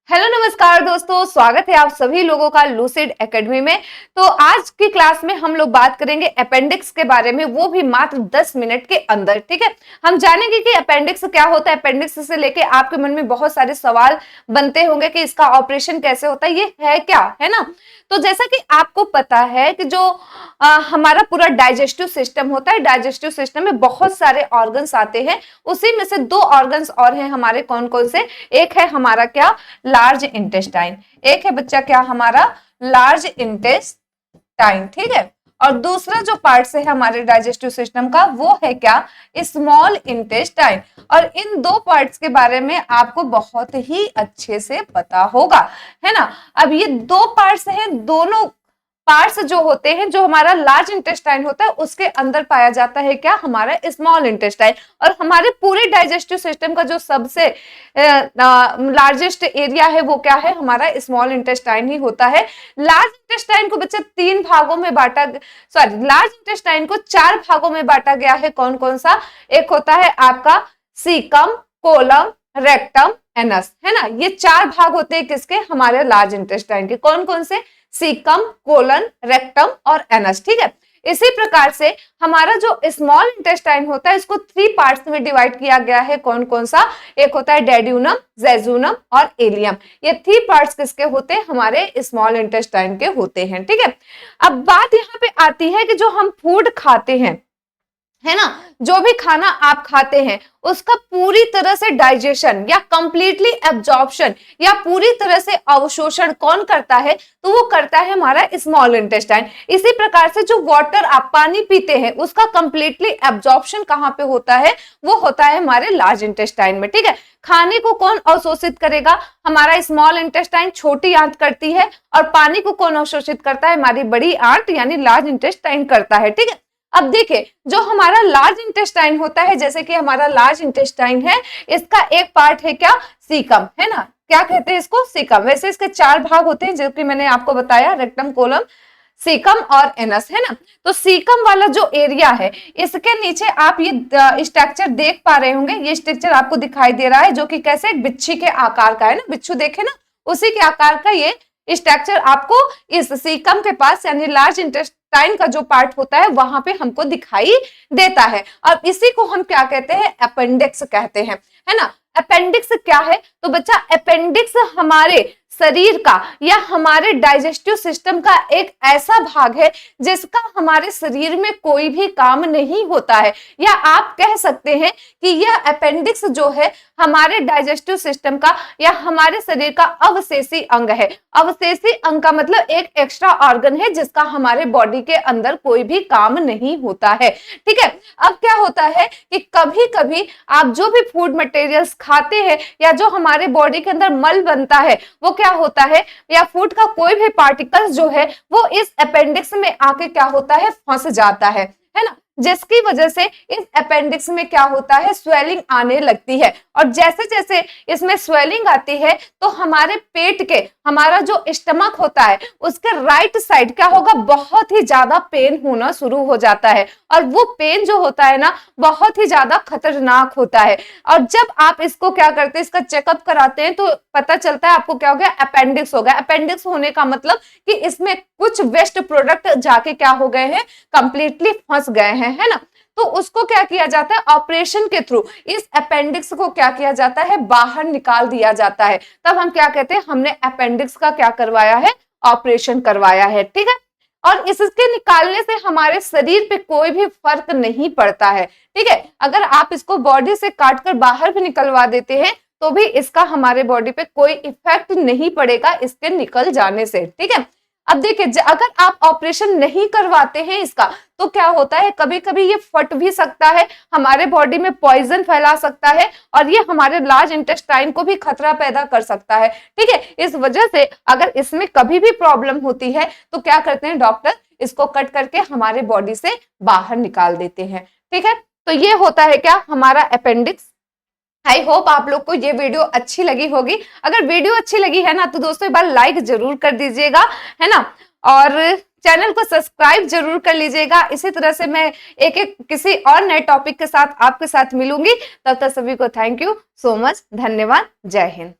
Hello नमस्कार दोस्तों, स्वागत है आप सभी लोगों का लूसिड एकेडमी में। तो आज की क्लास में हम लोग बात करेंगे अपेंडिक्स के बारे में, वो भी मात्र 10 मिनट के अंदर। ठीक है, हम जानेंगे कि अपेंडिक्स क्या होता है। अपेंडिक्स से लेके आपके मन में बहुत सारे सवाल बनते होंगे कि इसका ऑपरेशन कैसे होता है, ये है क्या, है ना। तो जैसा कि आपको पता है कि जो हमारा पूरा डाइजेस्टिव सिस्टम होता है, डाइजेस्टिव सिस्टम में बहुत सारे ऑर्गन्स आते हैं। उसी में से दो ऑर्गन्स और हैं हमारे, कौन कौन से। एक है हमारा क्या, लार्ज इंटेस्टाइन। एक है बच्चा क्या, हमारा लार्ज इंटेस्टाइन। ठीक है, और दूसरा जो पार्ट है हमारे डाइजेस्टिव सिस्टम का, वो है क्या, स्मॉल इंटेस्टाइन। और इन दो पार्ट्स के बारे में आपको बहुत ही अच्छे से पता होगा, है ना। अब ये दो पार्ट्स हैं, दोनों पार्ट्स जो होते हैं, जो हमारा लार्ज इंटेस्टाइन होता है उसके अंदर पाया जाता है क्या, हमारा स्मॉल इंटेस्टाइन। और हमारे पूरे डाइजेस्टिव सिस्टम का जो सबसे लार्जेस्ट एरिया है वो क्या है, हमारा स्मॉल इंटेस्टाइन ही होता है। लार्ज इंटेस्टाइन को बच्चा तीन भागों में बांटा, सॉरी, लार्ज इंटेस्टाइन को चार भागों में बांटा गया है। कौन कौन सा, एक होता है आपका सीकम, कोलम, रेक्टम, एनस, है ना। ये चार भाग होते हैं किसके, हमारे लार्ज इंटेस्टाइन के। कौन कौन से, सीकम, कोलन, रेक्टम और एनस। ठीक है, इसी प्रकार से हमारा जो स्मॉल इंटेस्टाइन होता है इसको थ्री पार्ट्स में डिवाइड किया गया है। कौन कौन सा, एक होता है डेड्यूनम, जेजुनम और एलियम। ये थ्री पार्ट्स किसके होते हैं, हमारे स्मॉल इंटेस्टाइन के होते हैं। ठीक है, अब बात यहाँ पे आती है कि जो हम फूड खाते हैं, है ना, जो भी खाना आप खाते हैं उसका पूरी तरह से डाइजेशन या कंप्लीटली एब्जॉर्प्शन या पूरी तरह से अवशोषण कौन करता है, तो वो करता है हमारा स्मॉल इंटेस्टाइन। इसी प्रकार से जो वाटर आप पानी पीते हैं उसका कंप्लीटली एब्जॉर्प्शन कहाँ पे होता है, वो होता है हमारे लार्ज इंटेस्टाइन में। ठीक है, खाने को कौन अवशोषित करेगा, हमारा स्मॉल इंटेस्टाइन, छोटी आंत करती है। और पानी को कौन अवशोषित करता है, हमारी बड़ी आंत यानी लार्ज इंटेस्टाइन करता है। ठीक है, अब देखिए जो हमारा लार्ज इंटेस्टाइन होता है, जैसे कि हमारा लार्ज इंटेस्टाइन है, इसका एक पार्ट है क्या, सीकम, है ना। क्या कहते हैं इसको, सीकम। वैसे इसके चार भाग होते हैं जो कि मैंने आपको बताया, रेक्टम, कोलम, सीकम और एनस, है ना। तो सीकम वाला जो एरिया है, इसके नीचे आप ये स्ट्रक्चर देख पा रहे होंगे। ये स्ट्रक्चर आपको दिखाई दे रहा है जो कि कैसे, एक बिच्छी के आकार का है ना, बिच्छू देखे ना, उसी के आकार का ये स्ट्रक्चर आपको इस सीकम के पास यानी लार्ज इंटेस्टाइन का जो पार्ट होता है वहां पे हमको दिखाई देता है। और इसी को हम क्या कहते हैं, अपेंडिक्स कहते हैं, है ना। अपेंडिक्स क्या है, तो बच्चा अपेंडिक्स हमारे शरीर का या हमारे डाइजेस्टिव सिस्टम का एक ऐसा भाग है जिसका हमारे शरीर में कोई भी काम नहीं होता है। या आप कह सकते हैं कि यह अपेंडिक्स जो है हमारे डाइजेस्टिव सिस्टम का या हमारे शरीर का अवशेषी अंग है। अवशेषी अंग का मतलब एक एक्स्ट्रा ऑर्गन है जिसका हमारे बॉडी के अंदर कोई भी काम नहीं होता है। ठीक है, अब क्या होता है कि कभी कभी आप जो भी फूड मटेरियल्स खाते हैं या जो हमारे बॉडी के अंदर मल बनता है, वो क्या होता है, या फूड का कोई भी पार्टिकल्स जो है वो इस अपेंडिक्स में आके क्या होता है, फंस जाता है ना। जिसकी वजह से इस अपेंडिक्स में क्या होता है, स्वेलिंग आने लगती है। और जैसे जैसे इसमें स्वेलिंग आती है तो हमारे पेट के, हमारा जो स्टमक होता है उसके राइट साइड क्या होगा, बहुत ही ज्यादा पेन होना शुरू हो जाता है। और वो पेन जो होता है ना, बहुत ही ज्यादा खतरनाक होता है। और जब आप इसको क्या करते हैं, इसका चेकअप कराते हैं तो पता चलता है आपको क्या हो गया, अपेंडिक्स हो गया। अपेंडिक्स होने का मतलब कि इसमें कुछ वेस्ट प्रोडक्ट जाके क्या हो गए हैं, कंप्लीटली फंस गए हैं, है ना। तो उसको क्या किया जाता है, ऑपरेशन के थ्रू इस अपेंडिक्स को क्या किया जाता है, बाहर निकाल दिया जाता है। तब हम क्या कहते हैं, हमने अपेंडिक्स का क्या करवाया है, ऑपरेशन करवाया है। ठीक है, और इसके निकालने से हमारे शरीर पे कोई भी फर्क नहीं पड़ता है। ठीक है, अगर आप इसको बॉडी से काट कर बाहर भी निकलवा देते हैं तो भी इसका हमारे बॉडी पे कोई इफेक्ट नहीं पड़ेगा इसके निकल जाने से। ठीक है, अब देखिए अगर आप ऑपरेशन नहीं करवाते हैं इसका तो क्या होता है, कभी कभी ये फट भी सकता है, हमारे बॉडी में पॉइजन फैला सकता है और ये हमारे लार्ज इंटेस्टाइन को भी खतरा पैदा कर सकता है। ठीक है, इस वजह से अगर इसमें कभी भी प्रॉब्लम होती है तो क्या करते हैं डॉक्टर, इसको कट करके हमारे बॉडी से बाहर निकाल देते हैं। ठीक है, तो ये होता है क्या, हमारा अपेंडिक्स। आई होप आप लोग को ये वीडियो अच्छी लगी होगी। अगर वीडियो अच्छी लगी है ना तो दोस्तों एक बार लाइक जरूर कर दीजिएगा, है ना। और चैनल को सब्सक्राइब जरूर कर लीजिएगा। इसी तरह से मैं एक एक किसी और नए टॉपिक के साथ आपके साथ मिलूंगी। तब तक सभी को थैंक यू सो मच, धन्यवाद, जय हिंद।